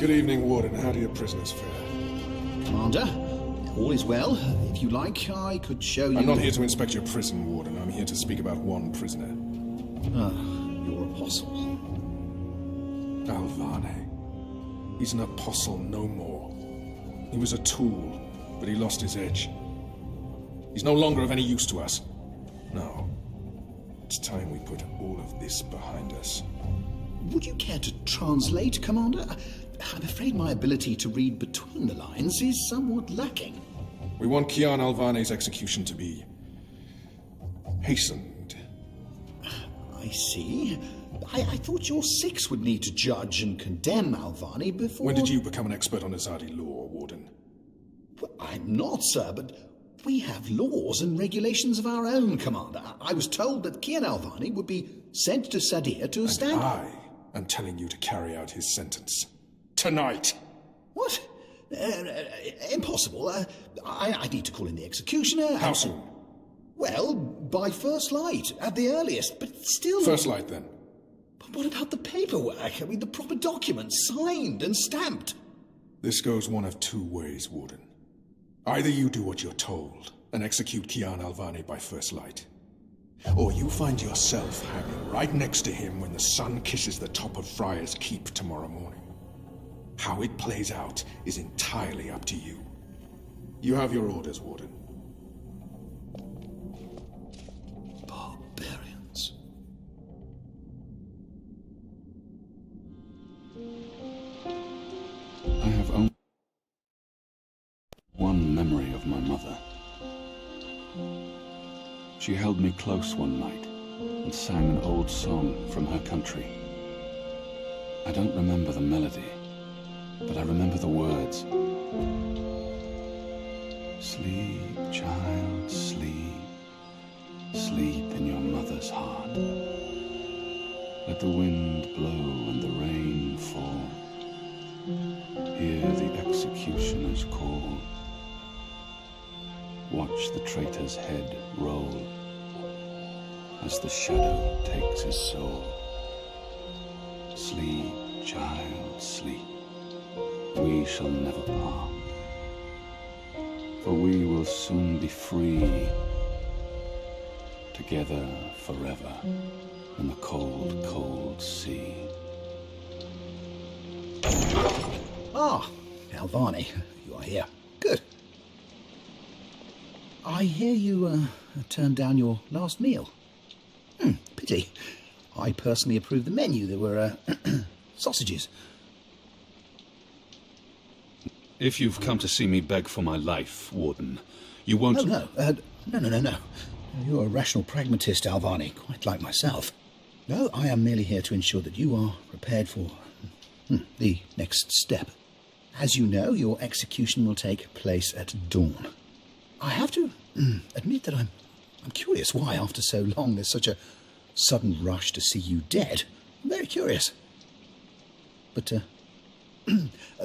Good evening, Warden. How do your prisoners fare? Commander, all is well. If you like, I could show you... I'm not here to inspect your prison, Warden. I'm here to speak about one prisoner. Your apostle. Alvane. He's an apostle no more. He was a tool, but he lost his edge. He's no longer of any use to us. No. It's time we put all of this behind us. Would you care to translate, Commander? I'm afraid my ability to read between the lines is somewhat lacking. We want Kian Alvane's execution to be hastened. I see. I thought your six would need to judge and condemn Alvane before... When did you become an expert on Azadi law, Warden? Well, I'm not, sir, but we have laws and regulations of our own, Commander. I was told that Kian Alvane would be sent to Sadir to stand... I am telling you to carry out his sentence. Tonight! What? Impossible. I need to call in the executioner. How soon? Well, by first light, at the earliest, but still... First light, then. But what about the paperwork? I mean, the proper documents, signed and stamped. This goes one of two ways, Warden. Either you do what you're told and execute Kian Alvane by first light, or you find yourself hanging right next to him when the sun kisses the top of Friar's Keep tomorrow morning. How it plays out is entirely up to you. You have your orders, Warden. Barbarians. I have only one memory of my mother. She held me close one night and sang an old song from her country. I don't remember the melody, but I remember the words. Sleep, child, sleep. Sleep in your mother's heart. Let the wind blow and the rain fall. Hear the executioner's call. Watch the traitor's head roll as the shadow takes his soul. Sleep, child, sleep. We shall never part, for we will soon be free, together forever in the cold, cold sea. Ah, Alvane, you are here. Good. I hear you turned down your last meal. Pity. I personally approved the menu. There were sausages. If you've come to see me beg for my life, Warden, you won't... No. You're a rational pragmatist, Alvane, quite like myself. No, I am merely here to ensure that you are prepared for the next step. As you know, your execution will take place at dawn. I have to admit that I'm curious why, after so long, there's such a sudden rush to see you dead. I'm very curious. But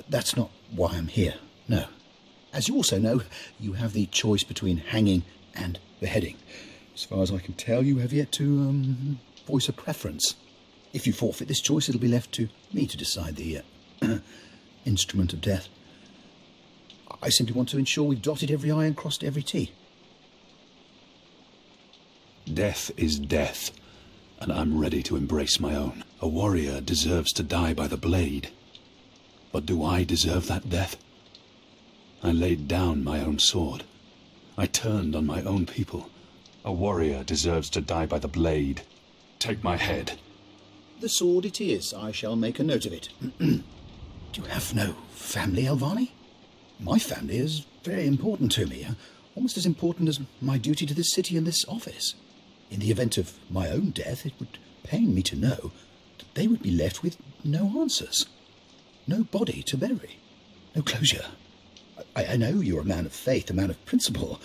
that's not why I'm here, no. As you also know, you have the choice between hanging and beheading. As far as I can tell, you have yet to voice a preference. If you forfeit this choice, it'll be left to me to decide the instrument of death. I simply want to ensure we've dotted every I and crossed every T. Death is death, and I'm ready to embrace my own. A warrior deserves to die by the blade. But do I deserve that death? I laid down my own sword. I turned on my own people. A warrior deserves to die by the blade. Take my head. The sword it is. I shall make a note of it. Do you have no family, Alvane? My family is very important to me. Almost as important as my duty to this city and this office. In the event of my own death, it would pain me to know that they would be left with no answers. No body to bury. No closure. I know you're a man of faith, a man of principle.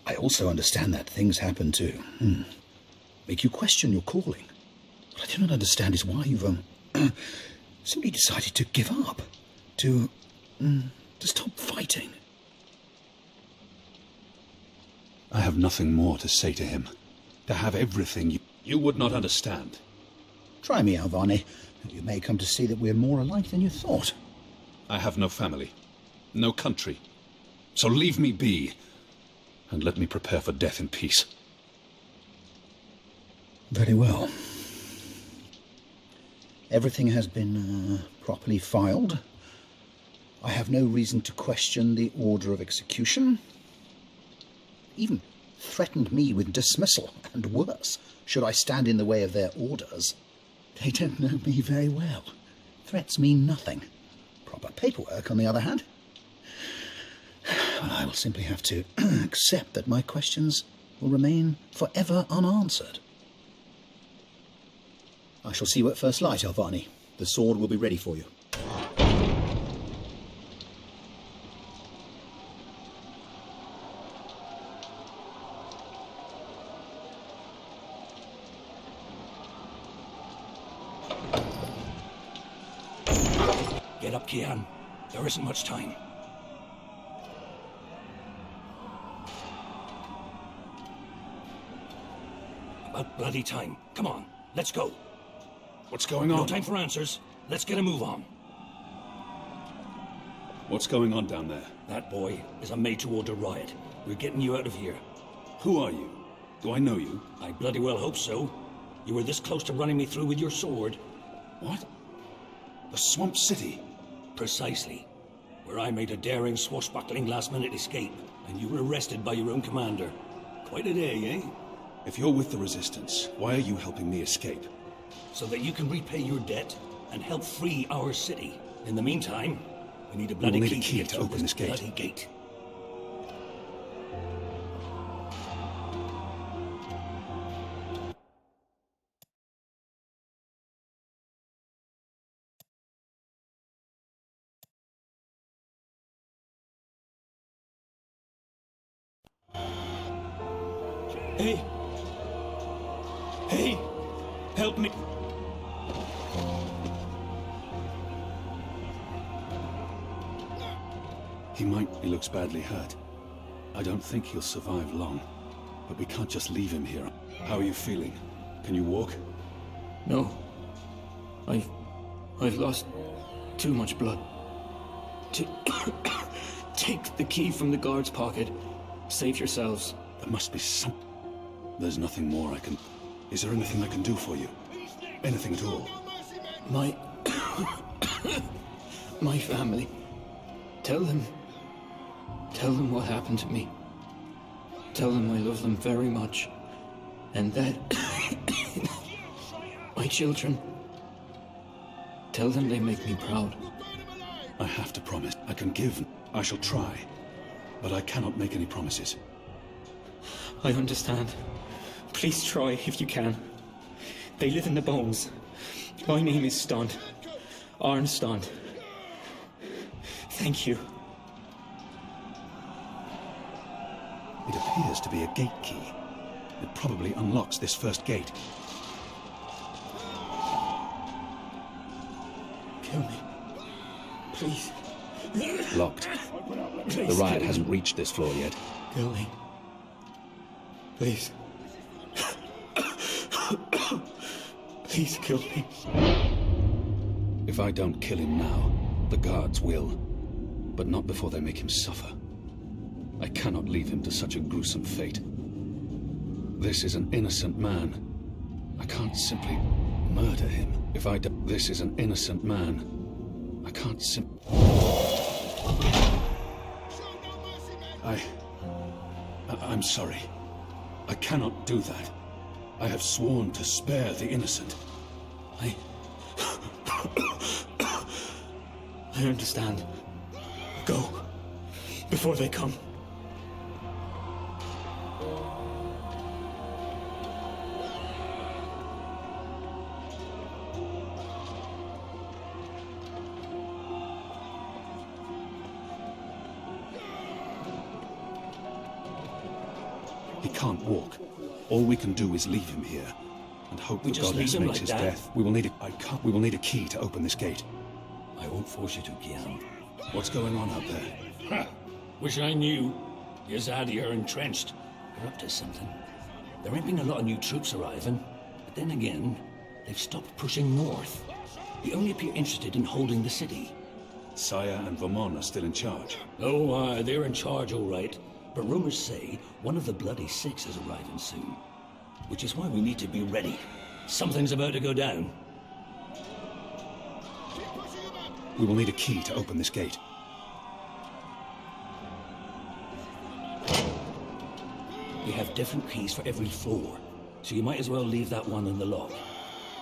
I also understand that things happen to make you question your calling. What I do not understand is why you've simply decided to give up, to stop fighting. I have nothing more to say to him. To have everything you would not understand. Try me, Alvani. You may come to see that we're more alike than you thought. I have no family, no country. So leave me be, and let me prepare for death in peace. Very well. Everything has been properly filed. I have no reason to question the order of execution. Even threatened me with dismissal, and worse, should I stand in the way of their orders. They don't know me very well. Threats mean nothing. Proper paperwork, on the other hand. I will simply have to accept that my questions will remain forever unanswered. I shall see you at first light, Alvani. The sword will be ready for you. Get up, Kian. There isn't much time. About bloody time. Come on, let's go. What's going on? No time for answers. Let's get a move on. What's going on down there? That boy is a made-to-order riot. We're getting you out of here. Who are you? Do I know you? I bloody well hope so. You were this close to running me through with your sword. What? The Swamp City? Precisely. Where I made a daring, swashbuckling last-minute escape, and you were arrested by your own commander. Quite a day, eh? If you're with the Resistance, why are you helping me escape? So that you can repay your debt and help free our city. In the meantime, we need a bloody key to open this bloody gate. Hey! Hey! Help me! He looks badly hurt. I don't think he'll survive long. But we can't just leave him here. How are you feeling? Can you walk? No. I've lost too much blood. Take the key from the guard's pocket. Save yourselves. There must be some... There's nothing more I can... Is there anything I can do for you? Anything at all? My... my family. Tell them what happened to me. Tell them I love them very much. And that... my children. Tell them they make me proud. I have to promise. I can give. I shall try. But I cannot make any promises. I understand. Please try if you can. They live in the bones. My name is Stunt. Arn Stunt. Thank you. It appears to be a gate key. It probably unlocks this first gate. Kill me. Please. Locked. Please The riot kill hasn't me. reached this floor yet. Kill me. Please. Please kill me. If I don't kill him now, the guards will. But not before they make him suffer. I cannot leave him to such a gruesome fate. This is an innocent man. I can't simply murder him. If I do... This is an innocent man. I can't I'm sorry. I cannot do that. I have sworn to spare the innocent. I understand. Go. Before they come. He can't walk. All we can do is leave him here and hope We the just goddess leave him makes like his that? death. We will need we will need a key to open this gate. I won't force you to, Kian. What's going on out there? Ha! Wish I knew. Yazadi are entrenched. They're up to something. There ain't been a lot of new troops arriving. But then again, They've stopped pushing north. They only appear interested in holding the city. Saya and Vermont are still in charge. Oh, they're in charge, all right. But rumors say one of the Bloody Six is arriving soon. Which is why we need to be ready. Something's about to go down. We will need a key to open this gate. We have different keys for every floor, so you might as well leave that one in the lock.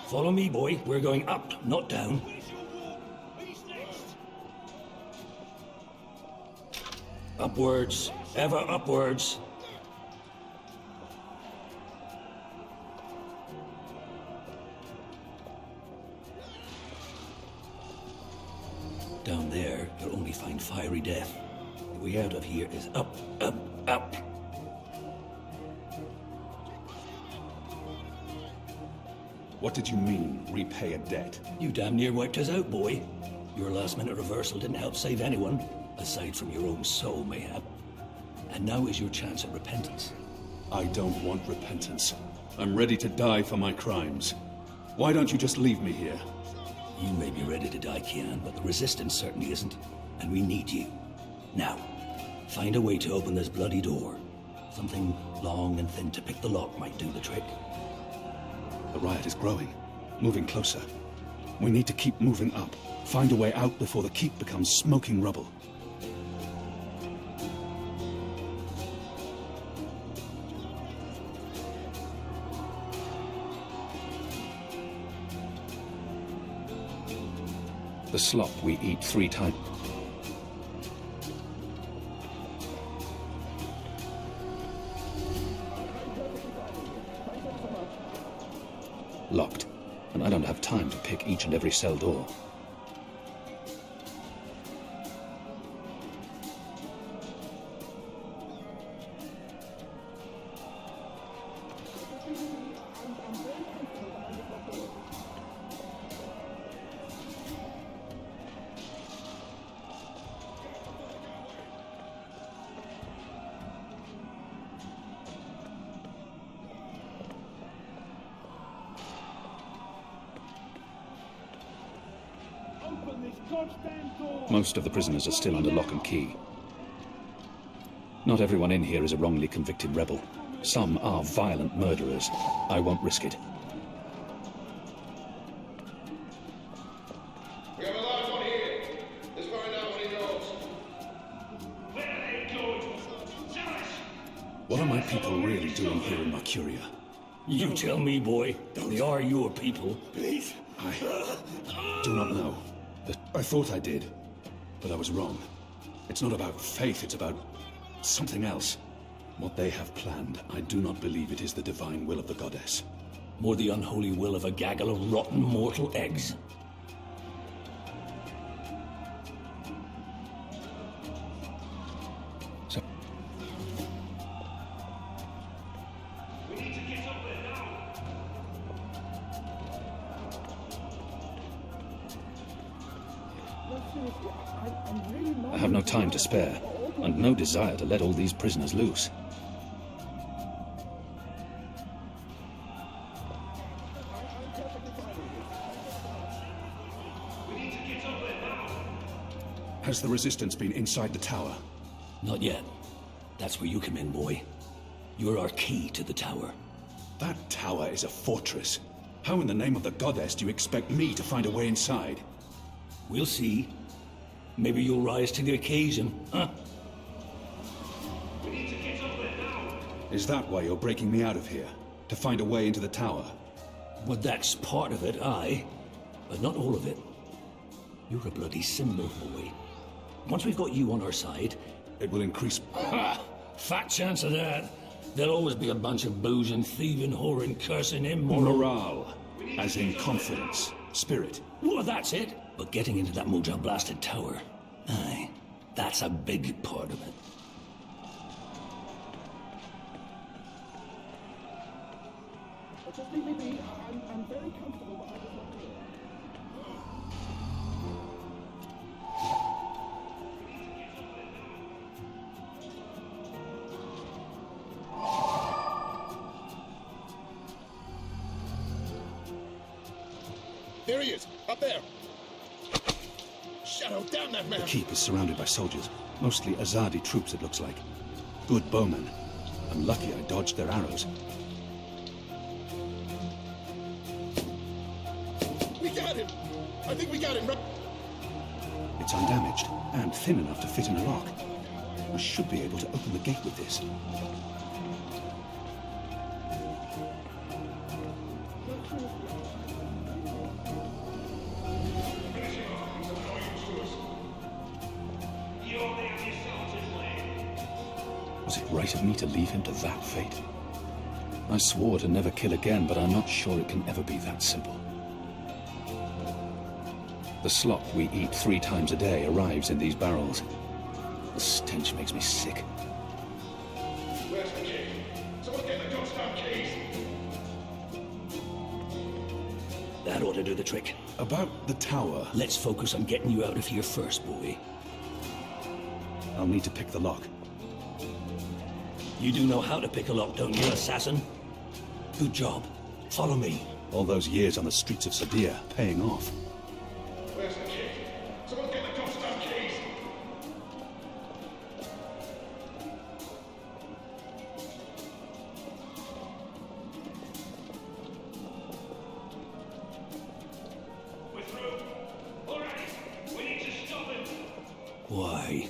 Follow me, boy. We're going up, not down. Upwards, ever upwards. Down there, you'll only find fiery death. The way out of here is up, up, up. What did you mean, repay a debt? You damn near wiped us out, boy. Your last-minute reversal didn't help save anyone, aside from your own soul, mayhap. And now is your chance at repentance. I don't want repentance. I'm ready to die for my crimes. Why don't you just leave me here? You may be ready to die, Kian, but the Resistance certainly isn't. And we need you. Now, find a way to open this bloody door. Something long and thin to pick the lock might do the trick. The riot is growing, moving closer. We need to keep moving up. Find a way out before the keep becomes smoking rubble. The slop we eat 3 times. Locked, and I don't have time to pick each and every cell door. Most of the prisoners are still under lock and key. Not everyone in here is a wrongly convicted rebel. Some are violent murderers. I won't risk it. We have a large one here. Let's find out what he knows. Where are they going? Josh! What are my people really doing here in Mercuria? You tell me, boy. They are your people. Please. I do not know. I thought I did, but I was wrong. It's not about faith, it's about something else. What they have planned, I do not believe it is the divine will of the goddess. More the unholy will of a gaggle of rotten mortal eggs. So, We need to get up there now. I have no time to spare, and no desire to let all these prisoners loose. Has the Resistance been inside the tower? Not yet. That's where you come in, boy. You're our key to the tower. That tower is a fortress. How in the name of the goddess do you expect me to find a way inside? We'll see. Maybe you'll rise to the occasion, huh? We need to get up there now. Is that why you're breaking me out of here? To find a way into the tower? Well, that's part of it, aye. But not all of it. You're a bloody symbol, boy. Once we've got you on our side... It will increase... Ha! Fat chance of that. There'll always be a bunch of boozing, thieving, whoring, cursing, immoral... morale. As in confidence. Spirit. Well, that's it. But getting into that Moja-blasted tower... Aye, that's a big part of it. Just leave me be. I'm very comfortable behind this one here. There he is, up there. Shadow, down that man. The keep is surrounded by soldiers, mostly Azadi troops it looks like. Good bowmen. I'm lucky I dodged their arrows. We got him. I think we got him. It's undamaged, and thin enough to fit in a lock. I should be able to open the gate with this. Was it right of me to leave him to that fate? I swore to never kill again, but I'm not sure it can ever be that simple. The slop we eat 3 times a day arrives in these barrels. The stench makes me sick. Where's the key? Someone get the ghost down keys. That ought to do the trick. About the tower, Let's focus on getting you out of here first, boy. I'll need to pick the lock. You do know how to pick a lock, don't you, assassin? Good job. Follow me. All those years on the streets of Sadir paying off. Where's the key? Someone get the ghost down keys. We're through. All right. We need to stop him. Why,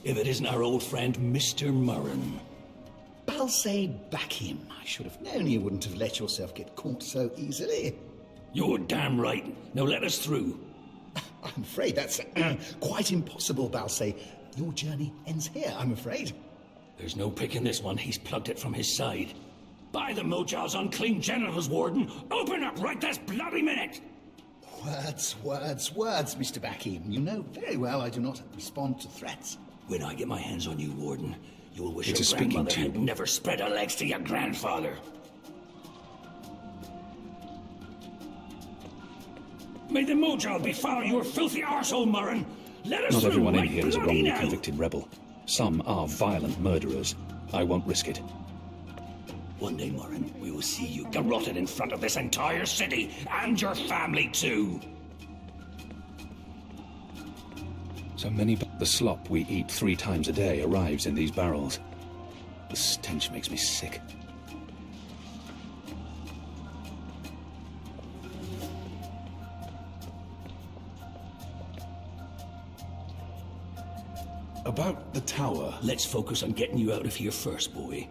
if it isn't our old friend, Mr. Murren. Balsay, back him. I should have known you wouldn't have let yourself get caught so easily. You're damn right. Now let us through. I'm afraid that's quite impossible, Balsay. Your journey ends here, I'm afraid. There's no picking this one. He's plugged it from his side. By the Mojal's unclean genitals, Warden! Open up right this bloody minute! Words, Mr. Bakim. You know very well I do not respond to threats. When I get my hands on you, Warden, you will wish It your is speaking grandmother to you. had never spread her legs to your grandfather. May the Mojal befoul your filthy arsehole, Murren! Let us Not through everyone in right here is a bloody wrongly now. convicted rebel. Some are violent murderers. I won't risk it. One day, Murren, we will see you garroted in front of this entire city, and your family too. So many... The slop we eat 3 times a day arrives in these barrels. The stench makes me sick. About the tower, Let's focus on getting you out of here first, boy.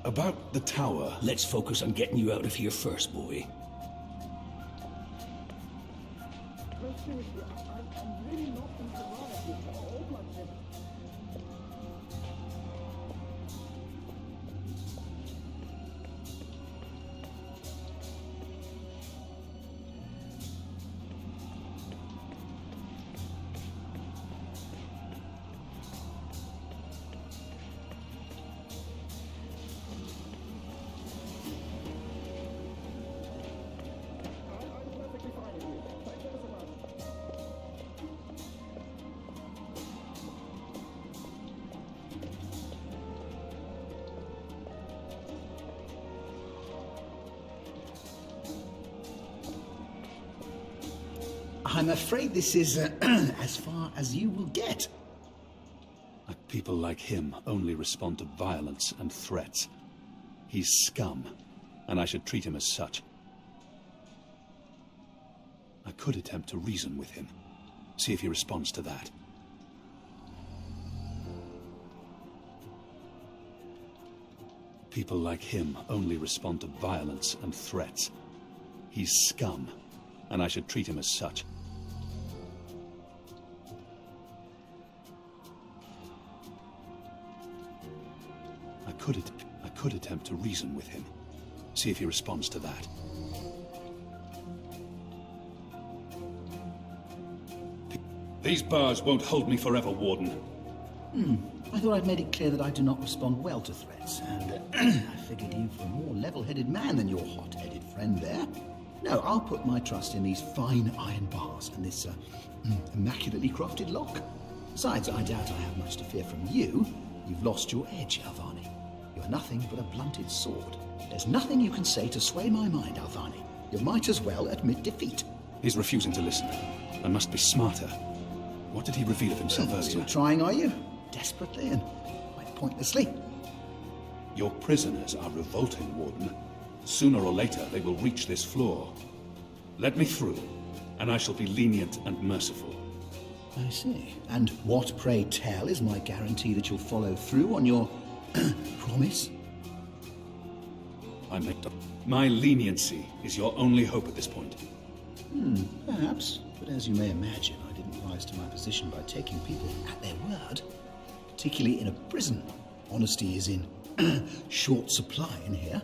about the tower, Let's focus on getting you out of here first, boy. No, seriously, I'm really not in the right of this. All bloodshed. I'm perfectly fine with you. Thanks ever so much. I'm afraid this is as far as you will get. people like him only respond to violence and threats. He's scum, and I should treat him as such. I could attempt to reason with him, see if he responds to that. People like him only respond to violence and threats. He's scum, and I should treat him as such. I could attempt to reason with him, see if he responds to that. These bars won't hold me forever, Warden. I thought I'd made it clear that I do not respond well to threats, and I figured you for a more level-headed man than your hot-headed friend there. No, I'll put my trust in these fine iron bars and this immaculately crafted lock. Besides, I doubt I have much to fear from you. You've lost your edge, Alvani. You are nothing but a blunted sword. There's nothing you can say to sway my mind, Alvani. You might as well admit defeat. He's refusing to listen. I must be smarter. What did he reveal of himself earlier? Still trying, are you? Desperately and quite pointlessly. Your prisoners are revolting, Warden. Sooner or later, they will reach this floor. Let me through, and I shall be lenient and merciful. I see. And what, pray tell, is my guarantee that you'll follow through on your promise? I make up. My leniency is your only hope at this point. Perhaps. But as you may imagine, I didn't rise to my position by taking people at their word. Particularly in a prison. Honesty is in short supply in here.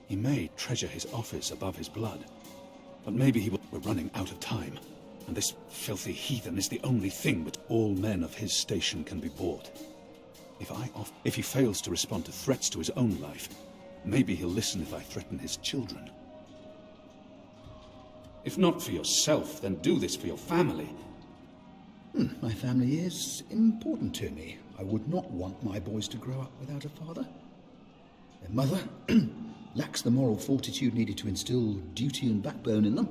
He may treasure his office above his blood, but maybe he will. We're running out of time, and this filthy heathen is the only thing that all men of his station can be bought. If he fails to respond to threats to his own life, maybe he'll listen if I threaten his children. If not for yourself, then do this for your family. My family is important to me. I would not want my boys to grow up without a father. Their mother lacks the moral fortitude needed to instill duty and backbone in them.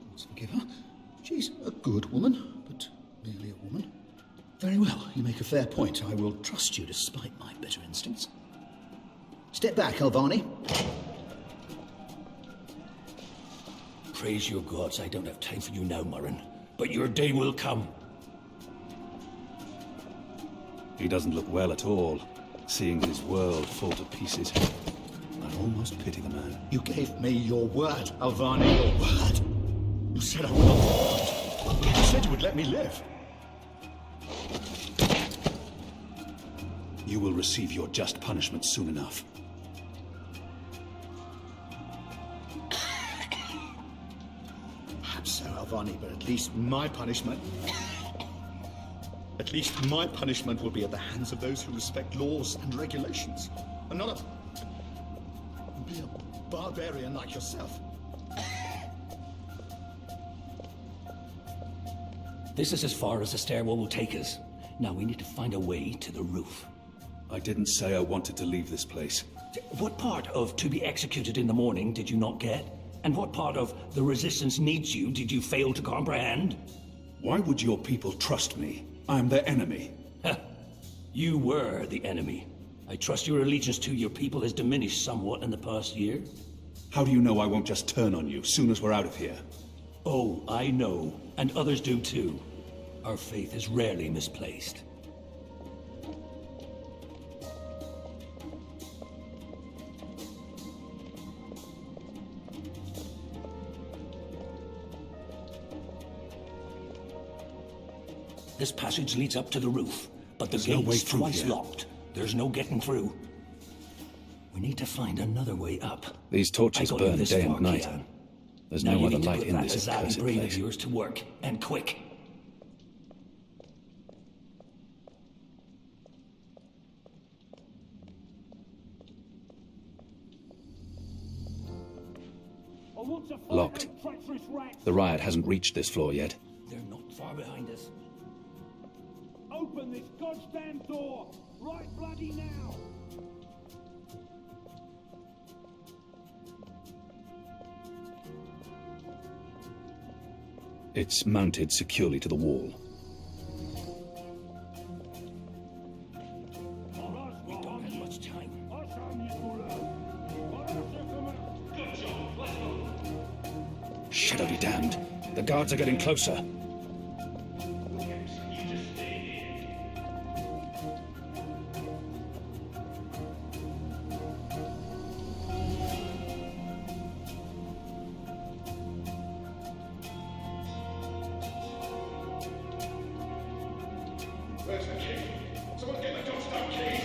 Please forgive her. She's a good woman, but merely a woman. Very well, you make a fair point. I will trust you despite my better instincts. Step back, Alvani. Praise your gods, I don't have time for you now, Murren. But your day will come. He doesn't look well at all, seeing his world fall to pieces. I almost pity the man. You gave me your word, Alvani, your word. You said I would not hurt. You said you would let me live. You will receive your just punishment soon enough. Perhaps so, Alvani, but at least my punishment... At least my punishment will be at the hands of those who respect laws and regulations, and not be a barbarian like yourself. This is as far as the stairwell will take us. Now we need to find a way to the roof. I didn't say I wanted to leave this place. What part of to be executed in the morning did you not get? And what part of the resistance needs you did you fail to comprehend? Why would your people trust me? I'm their enemy. You were the enemy. I trust your allegiance to your people has diminished somewhat in the past year. How do you know I won't just turn on you soon as we're out of here? Oh, I know. And others do too. Our faith is rarely misplaced. This passage leads up to the roof, but the There's no way gate's through twice here. locked. There's no getting through. We need to find another way up. These torches I got you burn this day far, and night. Kian. There's Now no you other need to light put in that this Azadi accursed brain of place. yours to work, and quick. Locked. The riot hasn't reached this floor yet. They're not far behind us. Open this goddamn door! Right bloody now! It's mounted securely to the wall. We don't have much time. Shadow be damned. The guards are getting closer. Where's the key? Someone get the doorstop key!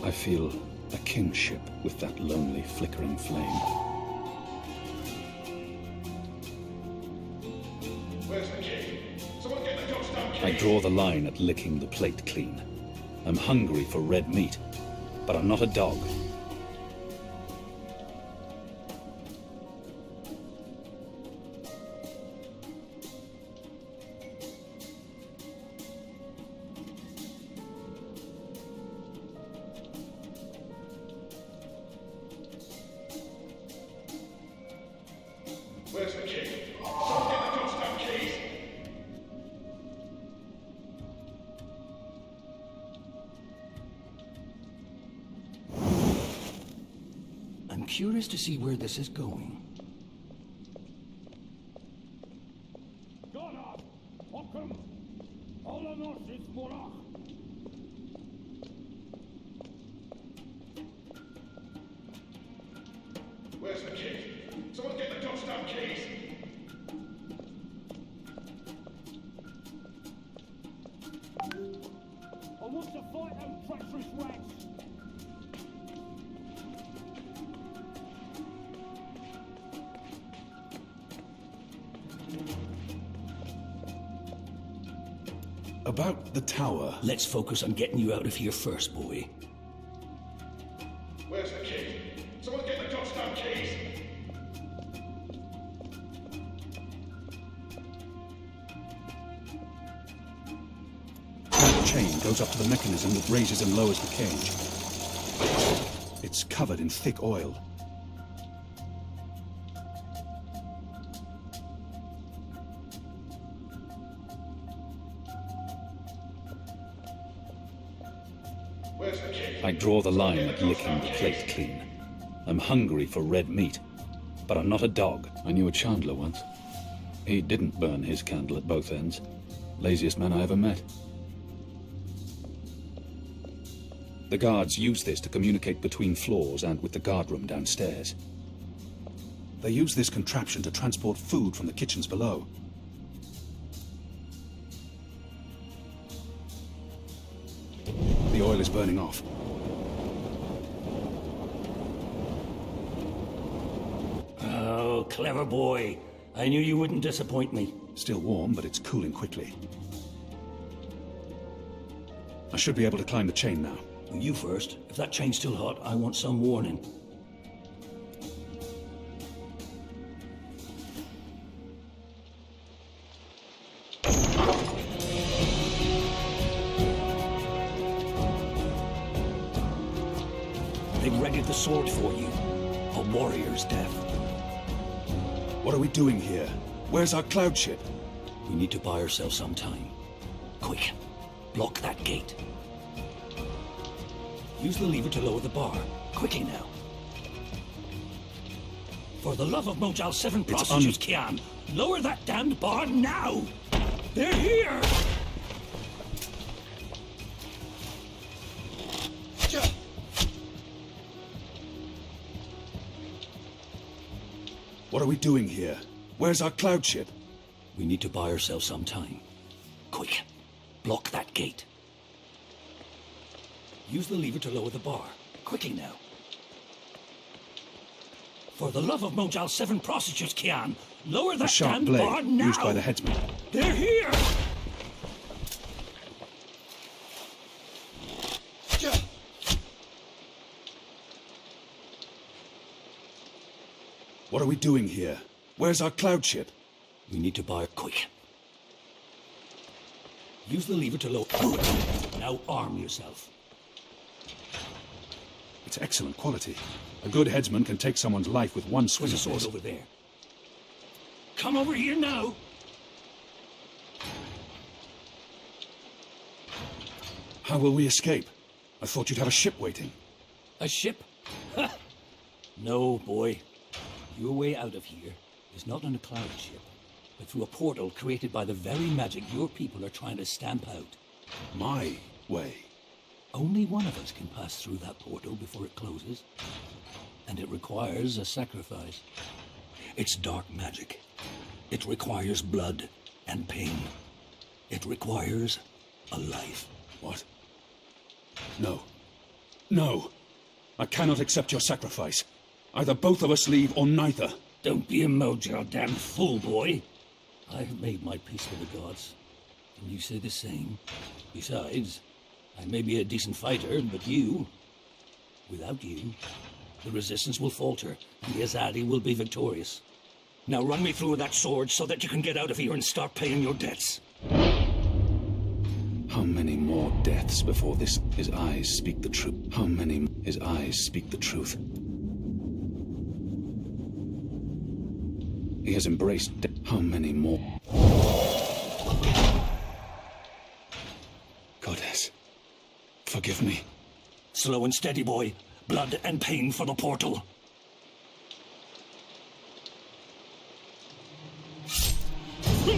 I feel a kinship with that lonely, flickering flame. Where's the key? Someone get the doorstop key! I draw the line at licking the plate clean. I'm hungry for red meat, but I'm not a dog. curious to see where this is going. Where's the key? Someone get the dust-down keys! I want to fight them treacherous rats. About the tower. Let's focus on getting you out of here first, boy. Where's the key? Someone get the dust-down keys! That chain goes up to the mechanism that raises and lowers the cage. It's covered in thick oil. Where's the key? I draw the line at licking the plate clean. I'm hungry for red meat, but I'm not a dog. I knew a chandler once. He didn't burn his candle at both ends. Laziest man I ever met. The guards use this to communicate between floors and with the guardroom downstairs. They use this contraption to transport food from the kitchens below. The oil is burning off. Oh, clever boy. I knew you wouldn't disappoint me. Still warm, but it's cooling quickly. I should be able to climb the chain now. You first. If that chain's still hot, I want some warning. They've readied the sword for you. A warrior's death. What are we doing here? Where's our cloud ship? We need to buy ourselves some time. Quick, block that gate. Use the lever to lower the bar. Quickly now. For the love of Mojal 7 prostitutes, Kian, lower that damned bar now! They're here! What are we doing here? Where's our cloud ship? We need to buy ourselves some time. Quick, block that gate. Use the lever to lower the bar. Quickly now. For the love of Mojal 7 prostitutes, Kian, lower A that sharp damned blade bar now! used by the headsman. They're here! What are we doing here? Where's our cloud ship? We need to buy quick. Use the lever to lower. Now arm yourself. It's excellent quality. A good headsman can take someone's life with one swing There's a of sword this. over there. Come over here now. How will we escape? I thought you'd have a ship waiting. A ship? Ha! No, boy. Your way out of here is not on a cloud ship, but through a portal created by the very magic your people are trying to stamp out. My way. Only one of us can pass through that portal before it closes. And it requires a sacrifice. It's dark magic. It requires blood and pain. It requires a life. What? No. No! I cannot accept your sacrifice. Either both of us leave or neither. Don't be a Mojal damn fool, boy. I've made my peace with the gods. And you say the same. Besides, I may be a decent fighter, but without you, the resistance will falter, and the Azadi will be victorious. Now run me through that sword so that you can get out of here and start paying your debts. How many more deaths before this? His eyes speak the truth. How many? His eyes speak the truth. He has embraced death. How many more? Goddess, forgive me. Slow and steady, boy. Blood and pain for the portal. I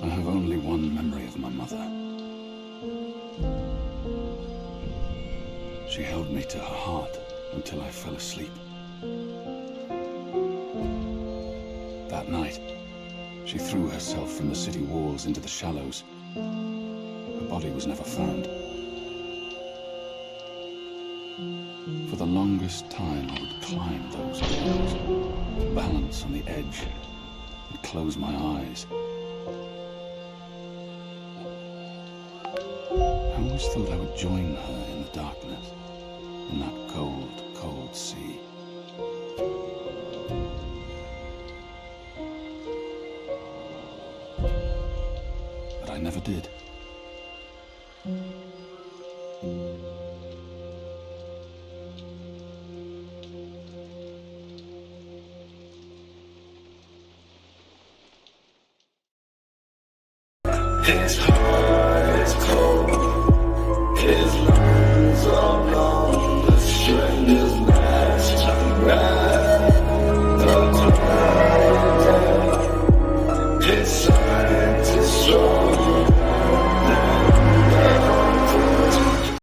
have only one memory of my mother. She held me to her heart until I fell asleep. That night, she threw herself from the city walls into the shallows. Her body was never found. For the longest time, I would climb those walls, balance on the edge, and close my eyes. I always thought I would join her in the darkness, in that cold, cold sea. But I never did. It's